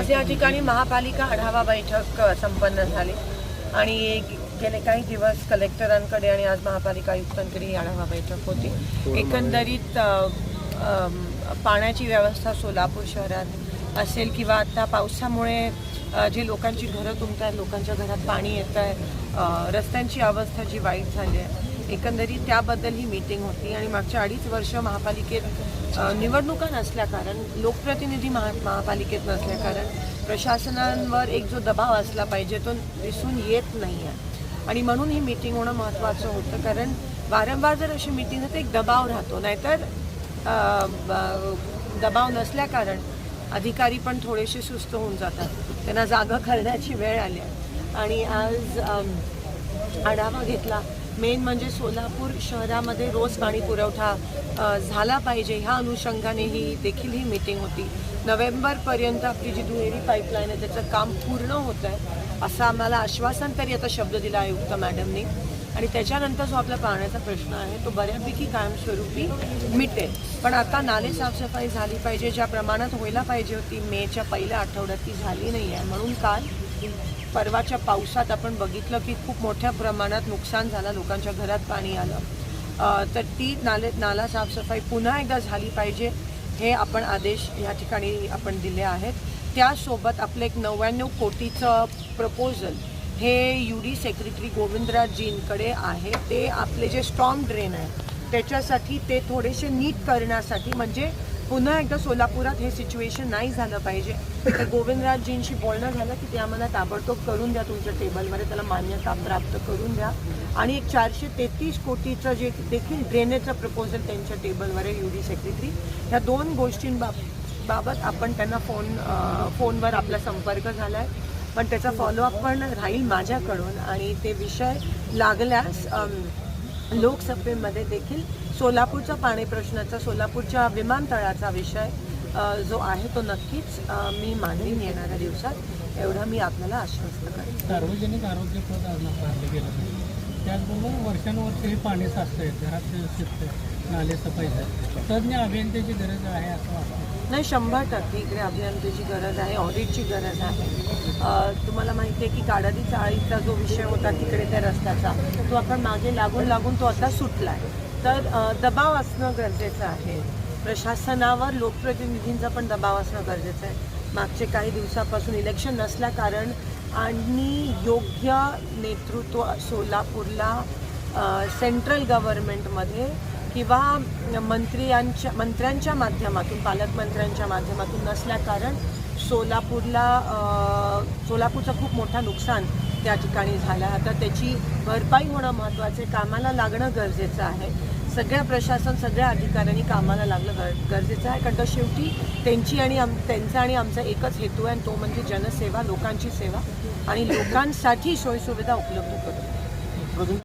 आज या ठिकाणी महापालिका आढावा बैठक संपन्न झाली आणि गेले काही दिवस कलेक्टरांकडे आणि आज महापालिका आयुक्तांकडे ही आढावा बैठक होती। एकंदरीत पाण्याची व्यवस्था सोलापूर शहरात असेल किंवा आता पावसामुळे जे लोकांची घरं तुंबतात, लोकांच्या घरात पाणी येत आहे, रस्त्यांची अवस्था जी वाईट झाली आहे, एकंदरीत त्याबद्दल ही मीटिंग होती। आणि मागच्या 2.5 वर्ष महापालिकेत निवडणुका नसल्या कारण, लोकप्रतिनिधी महापालिकेत नसल्या कारण प्रशासनावर एक जो दबाव असला पाहिजे तो दिसून येत नाही आहे आणि म्हणून ही मीटिंग होणं महत्त्वाचं होतं। कारण वारंवार जर अशी मीटिंग होते एक दबाव राहतो, नाहीतर दबाव नसल्या कारण अधिकारी पण थोडेसे सुस्त होऊन जातात, त्यांना जागा करण्याची वेळ आली आहे। आणि आज आढावा घेतला, मेन म्हणजे सोलापूर शहरामध्ये रोज पाणी पुरवठा झाला पाहिजे ह्या अनुषंगाने देखील ही मीटिंग होती। नोव्हेंबरपर्यंत आपली जी दुहेरी पाईपलाईन आहे त्याचं काम पूर्ण होतं आहे असं आम्हाला आश्वासन तरी आता शब्द दिला आयुक्त मॅडमनी आणि त्याच्यानंतर जो आपला पाण्याचा प्रश्न आहे तो बऱ्यापैकी कायमस्वरूपी मिटेल। पण आता नाले साफसफाई झाली पाहिजे, ज्या प्रमाणात व्हायला पाहिजे होती मेच्या पहिल्या आठवड्यात ती झाली नाही आहे। म्हणून काल परवाच्या पावसात आपण बघितलं की खूप मोठ्या प्रमाणात नुकसान झालं, लोकांच्या घरात पाणी आलं, तर ती नाला साफसफाई पुन्हा एकदा झाली पाहिजे हे आपण आदेश या ठिकाणी आपण दिले आहेत। त्यासोबत आपलं एक 99 कोटीचं प्रपोजल हे UD सेक्रेटरी गोविंदराजजींकडे आहे, ते आपले जे स्टॉर्म ड्रेन आहे त्याच्यासाठी ते थोडेसे नीट करण्यासाठी, म्हणजे पुन्हा एकदा सोलापुरात हे सिच्युएशन नाही झालं पाहिजे। तर गोविंदराजजींशी बोलणं झालं की ते आम्हाला ताबडतोब करून द्या, तुमच्या टेबलवर त्याला मान्यता प्राप्त करून द्या आणि एक 433 कोटीचं जे देखील ड्रेनेजचं प्रपोजल त्यांच्या टेबलवर आहे UD सेक्रेटरी। ह्या 2 गोष्टींबाबत आपण त्यांना फोनवर आपला संपर्क झाला आहे, पण त्याचा फॉलोअप पण राहील माझ्याकडून आणि ते विषय लागल्यास लोकसभेमध्ये देखील सोलापूरचा पाणी प्रश्नाचा, सोलापूरच्या विमानतळाचा विषय जो आहे तो नक्कीच मी मांडीन येणाऱ्या दिवसात, एवढं मी आपल्याला आश्वस्त करेन। सार्वजनिक आरोग्य पद पाळलं गेलं नाही, त्याचबरोबर वर्षानुवर्ष हे पाणी साचतंय, घरात शिरतंय, नाले सफाईचं तज्ज्ञ अभियंत्याची गरज आहे असं वाटतं? नाही, 100% इकडे अभियंत्याची गरज आहे, ऑडिटची गरज आहे। तुम्हाला माहिती आहे की काडादी चाळीचा जो विषय होता तिकडे त्या रस्त्याचा, तो आपण मागे लागून तो आता सुटला आहे। तर दबाव असणं गरजेचं आहे, प्रशासनावर लोकप्रतिनिधींचा पण दबाव असणं गरजेचं आहे। मागचे काही दिवसापासून इलेक्शन नसल्या कारण आणि योग्य नेतृत्व सोलापूरला सेंट्रल गव्हर्नमेंटमध्ये किंवा मंत्र्यांच्या माध्यमातून, पालकमंत्र्यांच्या माध्यमातून नसल्या कारण सोलापूरचं खूप मोठं नुकसान त्या ठिकाणी झालं। आता त्याची भरपाई होणं महत्त्वाचे, कामाला लागणं गरजेचं आहे। सगळ्या प्रशासन, सगळ्या अधिकाऱ्यांनी कामाला लागणं गरजेचं आहे, कारण तर शेवटी त्यांचा आणि आमचा एकच हेतू आहे, तो म्हणजे जनसेवा, लोकांची सेवा आणि लोकांसाठी सोयीसुविधा उपलब्ध करणं।